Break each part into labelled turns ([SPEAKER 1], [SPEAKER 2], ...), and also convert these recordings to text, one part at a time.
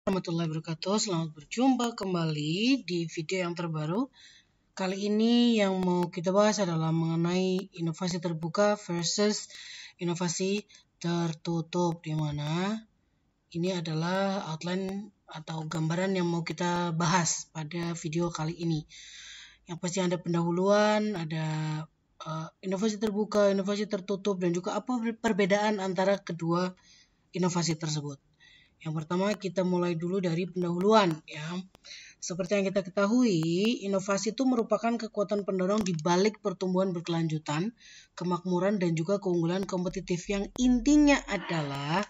[SPEAKER 1] Warahmatullahi wabarakatuh. Selamat berjumpa kembali di video yang terbaru. Kali ini yang mau kita bahas adalah mengenai inovasi terbuka versus inovasi tertutup, di mana ini adalah outline atau gambaran yang mau kita bahas pada video kali ini. Yang pasti ada pendahuluan, ada inovasi terbuka, inovasi tertutup, dan juga apa perbedaan antara kedua inovasi tersebut. Yang pertama kita mulai dulu dari pendahuluan ya. Seperti yang kita ketahui, inovasi itu merupakan kekuatan pendorong di balik pertumbuhan berkelanjutan, kemakmuran dan juga keunggulan kompetitif yang intinya adalah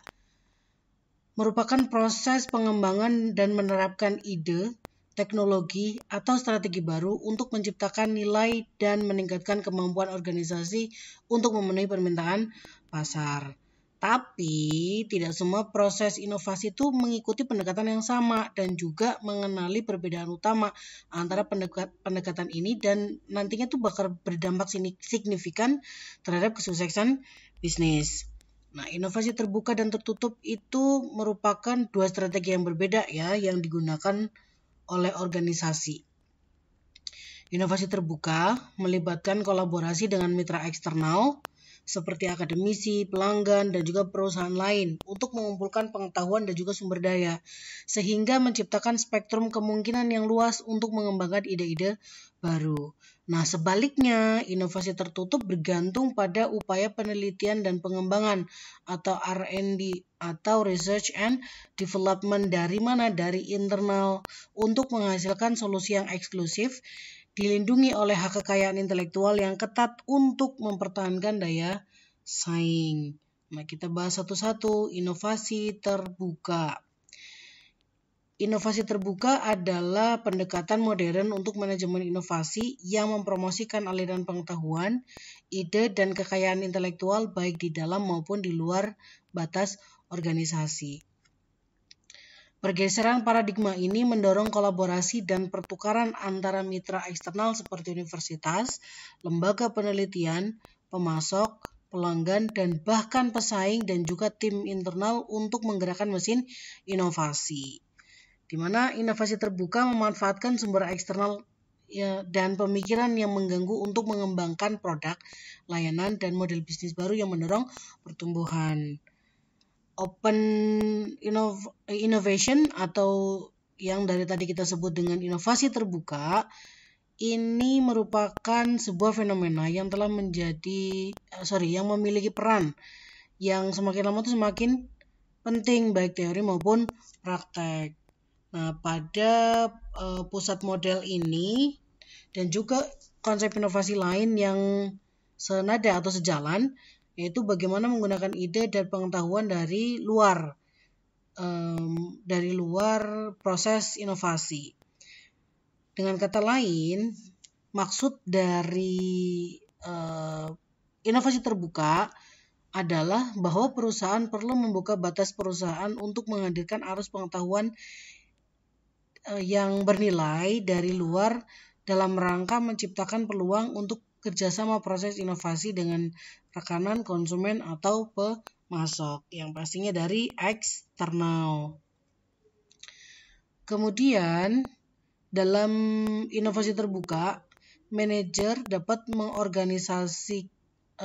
[SPEAKER 1] merupakan proses pengembangan dan menerapkan ide, teknologi atau strategi baru untuk menciptakan nilai dan meningkatkan kemampuan organisasi untuk memenuhi permintaan pasar. Tapi tidak semua proses inovasi itu mengikuti pendekatan yang sama dan juga mengenali perbedaan utama antara pendekatan ini dan nantinya tuh bakal berdampak signifikan terhadap kesuksesan bisnis. Nah, inovasi terbuka dan tertutup itu merupakan dua strategi yang berbeda ya yang digunakan oleh organisasi. Inovasi terbuka melibatkan kolaborasi dengan mitra eksternal seperti akademisi, pelanggan, dan juga perusahaan lain untuk mengumpulkan pengetahuan dan juga sumber daya, sehingga menciptakan spektrum kemungkinan yang luas untuk mengembangkan ide-ide baru. Nah, sebaliknya, inovasi tertutup bergantung pada upaya penelitian dan pengembangan atau R&D atau Research and Development dari mana? Dari internal untuk menghasilkan solusi yang eksklusif dilindungi oleh hak kekayaan intelektual yang ketat untuk mempertahankan daya saing. Nah, kita bahas satu-satu. Inovasi terbuka. Inovasi terbuka adalah pendekatan modern untuk manajemen inovasi yang mempromosikan aliran pengetahuan, ide, dan kekayaan intelektual baik di dalam maupun di luar batas organisasi. Pergeseran paradigma ini mendorong kolaborasi dan pertukaran antara mitra eksternal seperti universitas, lembaga penelitian, pemasok, pelanggan, dan bahkan pesaing dan juga tim internal untuk menggerakkan mesin inovasi. Di mana inovasi terbuka memanfaatkan sumber eksternal dan pemikiran yang mengganggu untuk mengembangkan produk, layanan, dan model bisnis baru yang mendorong pertumbuhan. Open innovation atau yang dari tadi kita sebut dengan inovasi terbuka ini merupakan sebuah fenomena yang telah yang memiliki peran yang semakin lama itu semakin penting baik teori maupun praktek. Nah, pada pusat model ini dan juga konsep inovasi lain yang senada atau sejalan, yaitu bagaimana menggunakan ide dan pengetahuan dari luar proses inovasi. Dengan kata lain, maksud dari inovasi terbuka adalah bahwa perusahaan perlu membuka batas perusahaan untuk menghadirkan arus pengetahuan yang bernilai dari luar dalam rangka menciptakan peluang untuk kerjasama proses inovasi dengan rekanan, konsumen, atau pemasok yang pastinya dari eksternal. Kemudian dalam inovasi terbuka, manajer dapat mengorganisasi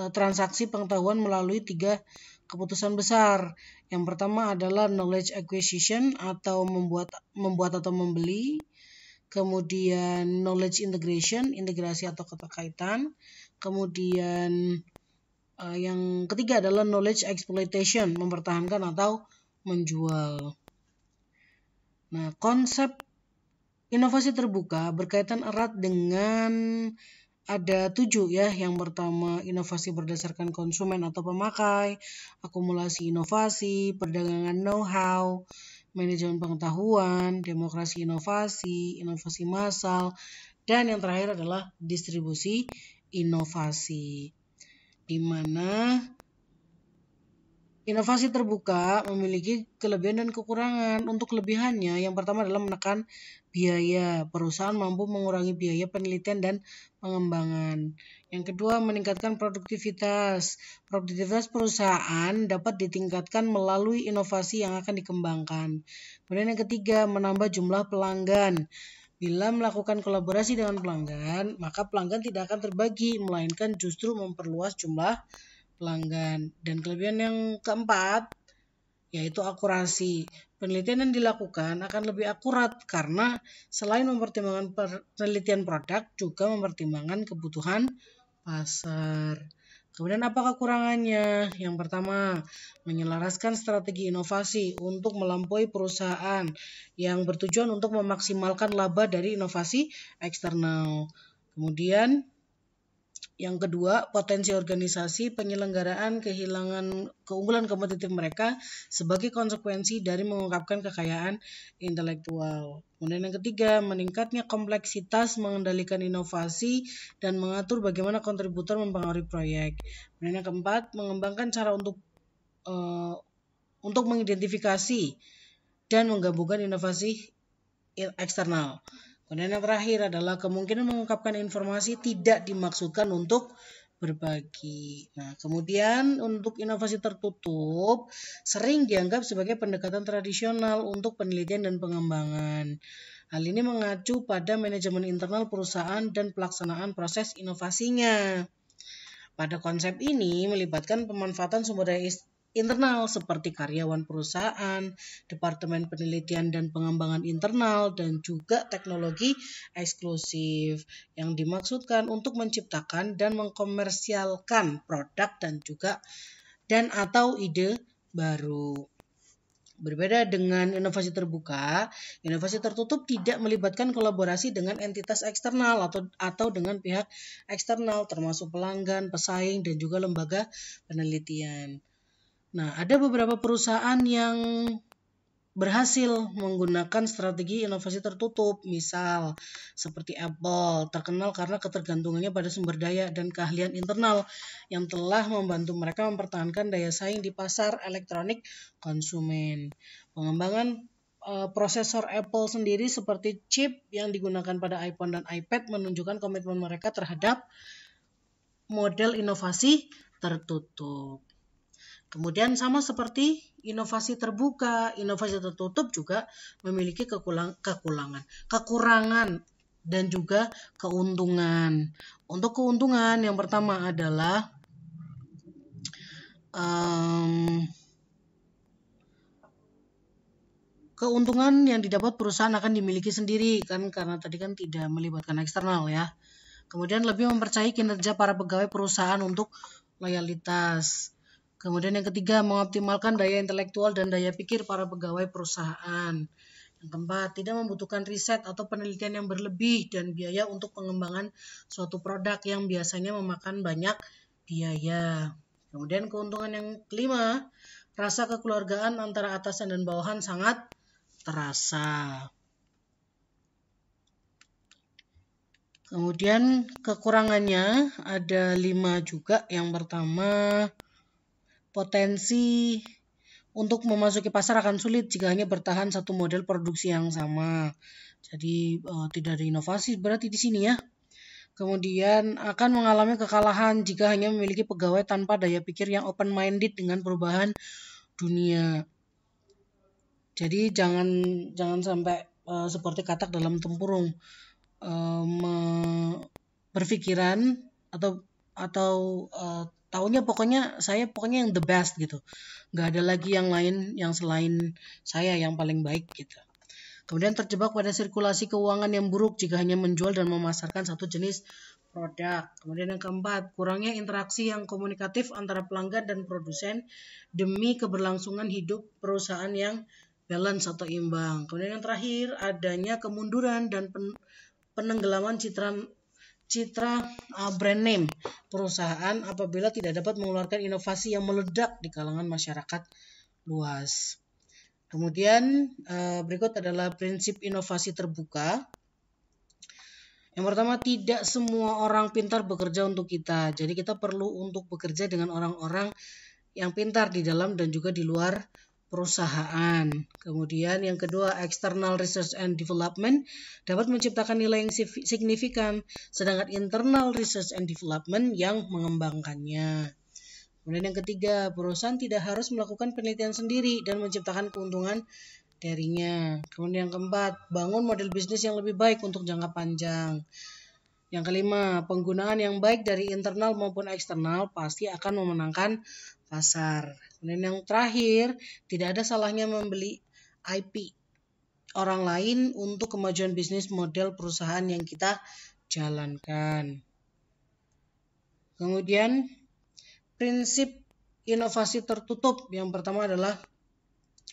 [SPEAKER 1] transaksi pengetahuan melalui 3 keputusan besar. Yang pertama adalah knowledge acquisition atau membuat atau membeli. Kemudian knowledge integration, integrasi atau keterkaitan. Kemudian yang ketiga adalah knowledge exploitation, mempertahankan atau menjual. Nah, konsep inovasi terbuka berkaitan erat dengan ada 7 ya. Yang pertama inovasi berdasarkan konsumen atau pemakai, akumulasi inovasi, perdagangan know-how, manajemen pengetahuan, demokrasi inovasi, inovasi massal, dan yang terakhir adalah distribusi inovasi. Di mana Inovasi terbuka memiliki kelebihan dan kekurangan. Untuk kelebihannya, yang pertama adalah menekan biaya. Perusahaan mampu mengurangi biaya penelitian dan pengembangan. Yang kedua, meningkatkan produktivitas. Produktivitas perusahaan dapat ditingkatkan melalui inovasi yang akan dikembangkan. Kemudian yang ketiga, menambah jumlah pelanggan. Bila melakukan kolaborasi dengan pelanggan, maka pelanggan tidak akan terbagi, melainkan justru memperluas jumlah pelanggan. Dan kelebihan yang keempat yaitu akurasi. Penelitian yang dilakukan akan lebih akurat karena selain mempertimbangkan penelitian produk juga mempertimbangkan kebutuhan pasar. Kemudian apa kekurangannya? Yang pertama, menyelaraskan strategi inovasi untuk melampaui perusahaan yang bertujuan untuk memaksimalkan laba dari inovasi eksternal. Kemudian yang kedua, potensi organisasi penyelenggaraan kehilangan keunggulan kompetitif mereka sebagai konsekuensi dari mengungkapkan kekayaan intelektual. Kemudian yang ketiga, meningkatnya kompleksitas mengendalikan inovasi dan mengatur bagaimana kontributor mempengaruhi proyek. Kemudian yang keempat, mengembangkan cara untuk mengidentifikasi dan menggabungkan inovasi eksternal. Kemudian yang terakhir adalah kemungkinan mengungkapkan informasi tidak dimaksudkan untuk berbagi. Nah, kemudian untuk inovasi tertutup sering dianggap sebagai pendekatan tradisional untuk penelitian dan pengembangan. Hal ini mengacu pada manajemen internal perusahaan dan pelaksanaan proses inovasinya. Pada konsep ini melibatkan pemanfaatan sumber daya internal seperti karyawan perusahaan, departemen penelitian dan pengembangan internal, dan juga teknologi eksklusif yang dimaksudkan untuk menciptakan dan mengkomersialkan produk dan atau ide baru. Berbeda dengan inovasi terbuka, inovasi tertutup tidak melibatkan kolaborasi dengan entitas eksternal atau dengan pihak eksternal termasuk pelanggan, pesaing, dan juga lembaga penelitian. Nah, ada beberapa perusahaan yang berhasil menggunakan strategi inovasi tertutup, misal seperti Apple, terkenal karena ketergantungannya pada sumber daya dan keahlian internal yang telah membantu mereka mempertahankan daya saing di pasar elektronik konsumen. Pengembangan prosesor Apple sendiri seperti chip yang digunakan pada iPhone dan iPad menunjukkan komitmen mereka terhadap model inovasi tertutup. Kemudian sama seperti inovasi terbuka, inovasi tertutup juga memiliki kekurangan dan juga keuntungan. Untuk keuntungan yang pertama adalah keuntungan yang didapat perusahaan akan dimiliki sendiri kan karena tadi kan tidak melibatkan eksternal ya. Kemudian lebih mempercayai kinerja para pegawai perusahaan untuk loyalitas. Kemudian yang ketiga, mengoptimalkan daya intelektual dan daya pikir para pegawai perusahaan. Yang keempat, tidak membutuhkan riset atau penelitian yang berlebih dan biaya untuk pengembangan suatu produk yang biasanya memakan banyak biaya. Kemudian keuntungan yang kelima, rasa kekeluargaan antara atasan dan bawahan sangat terasa. Kemudian kekurangannya ada 5 juga. Yang pertama, potensi untuk memasuki pasar akan sulit jika hanya bertahan satu model produksi yang sama. Jadi tidak ada inovasi berarti di sini ya. Kemudian akan mengalami kekalahan jika hanya memiliki pegawai tanpa daya pikir yang open-minded dengan perubahan dunia. Jadi jangan sampai seperti katak dalam tempurung berpikiran atau tahunya saya pokoknya yang the best gitu. Nggak ada lagi yang lain yang selain saya yang paling baik gitu. Kemudian terjebak pada sirkulasi keuangan yang buruk jika hanya menjual dan memasarkan satu jenis produk. Kemudian yang keempat, kurangnya interaksi yang komunikatif antara pelanggan dan produsen demi keberlangsungan hidup perusahaan yang balance atau imbang. Kemudian yang terakhir, adanya kemunduran dan penenggelaman citra brand name perusahaan apabila tidak dapat mengeluarkan inovasi yang meledak di kalangan masyarakat luas. Kemudian berikut adalah prinsip inovasi terbuka. Yang pertama, tidak semua orang pintar bekerja untuk kita. Jadi kita perlu untuk bekerja dengan orang-orang yang pintar di dalam dan juga di luar perusahaan. Kemudian yang kedua, external research and development dapat menciptakan nilai yang signifikan, sedangkan internal research and development yang mengembangkannya. Kemudian yang ketiga, perusahaan tidak harus melakukan penelitian sendiri dan menciptakan keuntungan darinya. Kemudian yang keempat, bangun model bisnis yang lebih baik untuk jangka panjang. Yang kelima, penggunaan yang baik dari internal maupun eksternal pasti akan memenangkan pasar. Kemudian yang terakhir, tidak ada salahnya membeli IP orang lain untuk kemajuan bisnis model perusahaan yang kita jalankan. Kemudian, prinsip inovasi tertutup yang pertama adalah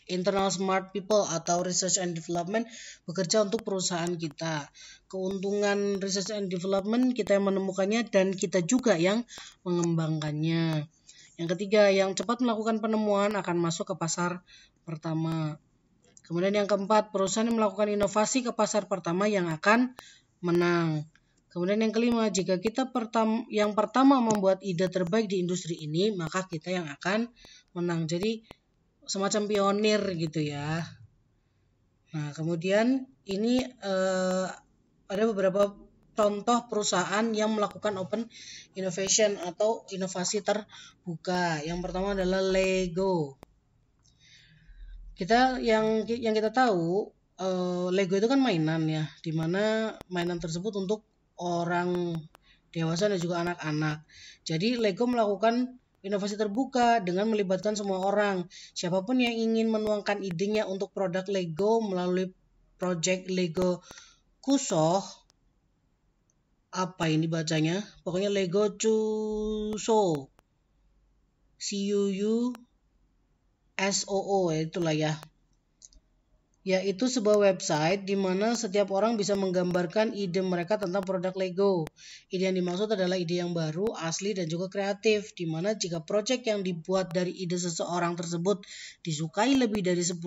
[SPEAKER 1] internal smart people atau research and development bekerja untuk perusahaan kita. Keuntungan research and development kita yang menemukannya dan kita juga yang mengembangkannya. Yang ketiga, yang cepat melakukan penemuan akan masuk ke pasar pertama. Kemudian yang keempat, perusahaan yang melakukan inovasi ke pasar pertama yang akan menang. Kemudian yang kelima, jika kita yang pertama membuat ide terbaik di industri ini, maka kita yang akan menang. Jadi semacam pionir gitu ya. Nah, kemudian ini ada beberapa contoh perusahaan yang melakukan open innovation atau inovasi terbuka. Yang pertama adalah Lego. Yang kita tahu, Lego itu kan mainan ya, dimana mainan tersebut untuk orang dewasa dan juga anak-anak. Jadi Lego melakukan inovasi terbuka dengan melibatkan semua orang. Siapapun yang ingin menuangkan idenya untuk produk Lego melalui project Lego Cuusoo. Apa ini bacanya? Pokoknya Lego Cuusoo. CUUSOO, itulah ya. Yaitu sebuah website di mana setiap orang bisa menggambarkan ide mereka tentang produk Lego. Ide yang dimaksud adalah ide yang baru, asli, dan juga kreatif, di mana jika proyek yang dibuat dari ide seseorang tersebut disukai lebih dari 10.000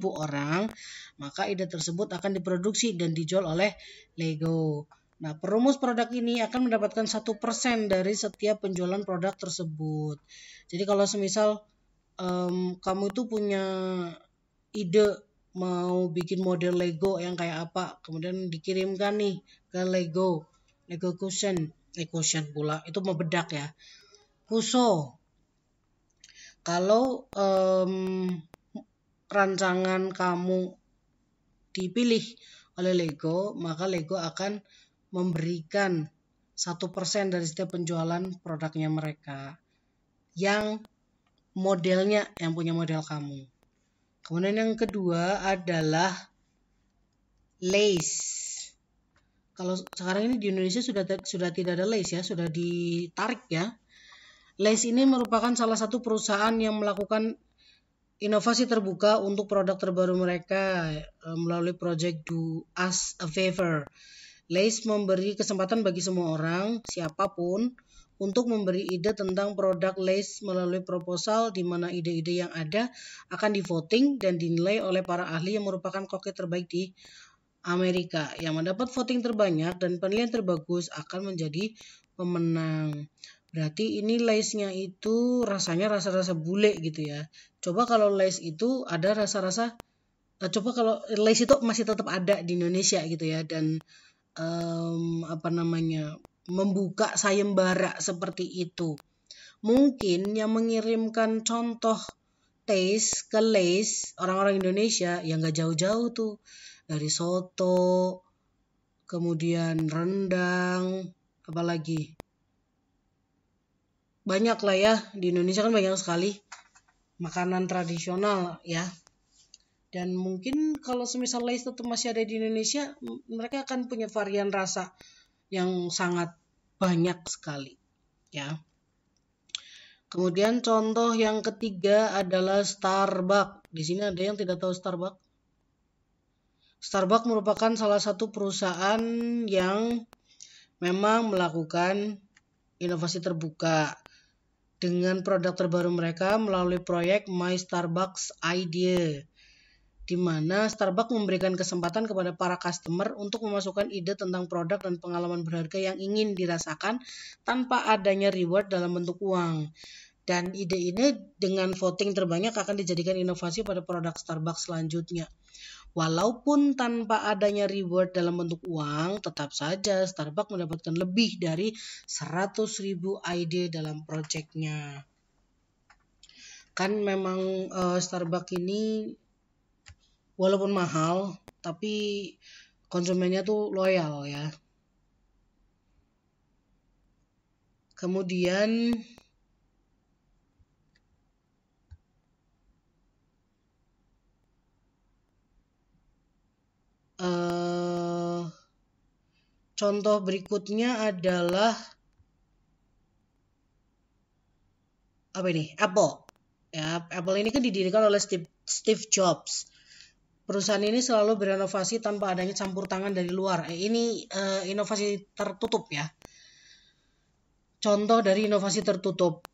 [SPEAKER 1] orang, maka ide tersebut akan diproduksi dan dijual oleh Lego. Nah, perumus produk ini akan mendapatkan 1% dari setiap penjualan produk tersebut. Jadi kalau semisal kamu itu punya ide mau bikin model Lego yang kayak apa, kemudian dikirimkan nih ke Lego Cushion pula, itu mau bedak ya, Cuusoo. Kalau rancangan kamu dipilih oleh Lego, maka Lego akan memberikan 1% dari setiap penjualan produknya mereka yang modelnya yang punya model kamu. Kemudian yang kedua adalah Lays. Kalau sekarang ini di Indonesia sudah tidak ada Lays ya, sudah ditarik ya. Lays ini merupakan salah satu perusahaan yang melakukan inovasi terbuka untuk produk terbaru mereka melalui project Do Us a Favor. Lays memberi kesempatan bagi semua orang, siapapun, untuk memberi ide tentang produk Lays melalui proposal di mana ide-ide yang ada akan di-voting dan dinilai oleh para ahli yang merupakan koki terbaik di Amerika. Yang mendapat voting terbanyak dan penilaian terbagus akan menjadi pemenang. Berarti ini Lays-nya itu rasanya rasa-rasa bule gitu ya. Coba kalau Lays itu ada rasa-rasa, coba kalau Lays itu masih tetap ada di Indonesia gitu ya, dan membuka sayembara seperti itu. Mungkin yang mengirimkan contoh taste ke Lays orang-orang Indonesia yang gak jauh-jauh tuh, dari soto, kemudian rendang, apalagi banyak lah ya, di Indonesia kan banyak sekali makanan tradisional ya. Dan mungkin kalau semisal Lays tetap masih ada di Indonesia, mereka akan punya varian rasa yang sangat banyak sekali ya. Kemudian contoh yang ketiga adalah Starbucks. Di sini ada yang tidak tahu Starbucks. Starbucks merupakan salah satu perusahaan yang memang melakukan inovasi terbuka dengan produk terbaru mereka melalui proyek My Starbucks Idea, di mana Starbucks memberikan kesempatan kepada para customer untuk memasukkan ide tentang produk dan pengalaman berharga yang ingin dirasakan tanpa adanya reward dalam bentuk uang. Dan ide ini dengan voting terbanyak akan dijadikan inovasi pada produk Starbucks selanjutnya. Walaupun tanpa adanya reward dalam bentuk uang, tetap saja Starbucks mendapatkan lebih dari 100.000 ide dalam proyeknya. Kan memang Starbucks ini walaupun mahal, tapi konsumennya tuh loyal ya. Kemudian contoh berikutnya adalah apa ini? Apple. Ya, Apple ini kan didirikan oleh Steve Jobs. Perusahaan ini selalu berinovasi tanpa adanya campur tangan dari luar. Ini inovasi tertutup ya. Contoh dari inovasi tertutup.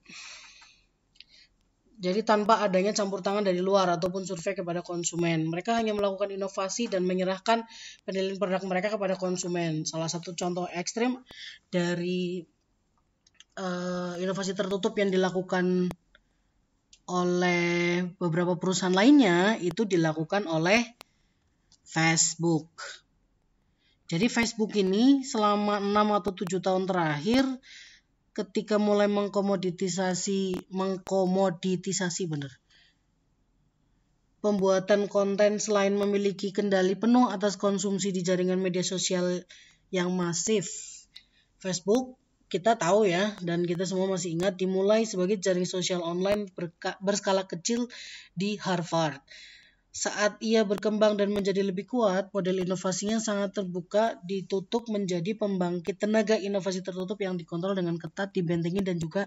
[SPEAKER 1] Jadi tanpa adanya campur tangan dari luar ataupun survei kepada konsumen. Mereka hanya melakukan inovasi dan menyerahkan penilaian produk mereka kepada konsumen. Salah satu contoh ekstrim dari inovasi tertutup yang dilakukan oleh beberapa perusahaan lainnya itu dilakukan oleh Facebook. Jadi Facebook ini selama 6 atau 7 tahun terakhir ketika mulai mengkomoditisasi pembuatan konten selain memiliki kendali penuh atas konsumsi di jaringan media sosial yang masif. Facebook kita tahu ya, dan kita semua masih ingat dimulai sebagai jaring sosial online berskala kecil di Harvard. Saat ia berkembang dan menjadi lebih kuat, model inovasinya sangat terbuka ditutup menjadi pembangkit tenaga inovasi tertutup yang dikontrol dengan ketat, dibentengi dan juga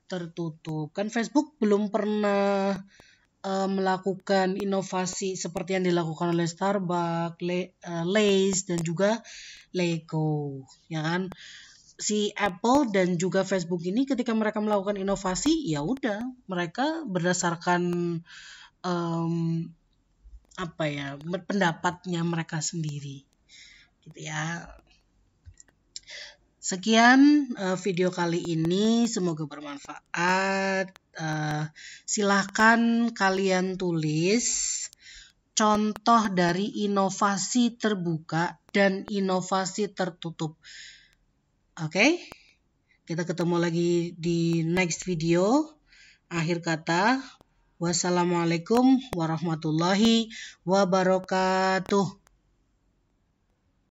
[SPEAKER 1] tertutup. Kan Facebook belum pernah melakukan inovasi seperti yang dilakukan oleh Starbucks, Lay's dan juga Lego, ya kan? Si Apple dan juga Facebook ini ketika mereka melakukan inovasi, ya udah mereka berdasarkan pendapatnya mereka sendiri, gitu ya. Sekian video kali ini, semoga bermanfaat. Silahkan kalian tulis contoh dari inovasi terbuka dan inovasi tertutup. Oke? Kita ketemu lagi di next video. Akhir kata, wassalamualaikum warahmatullahi wabarakatuh.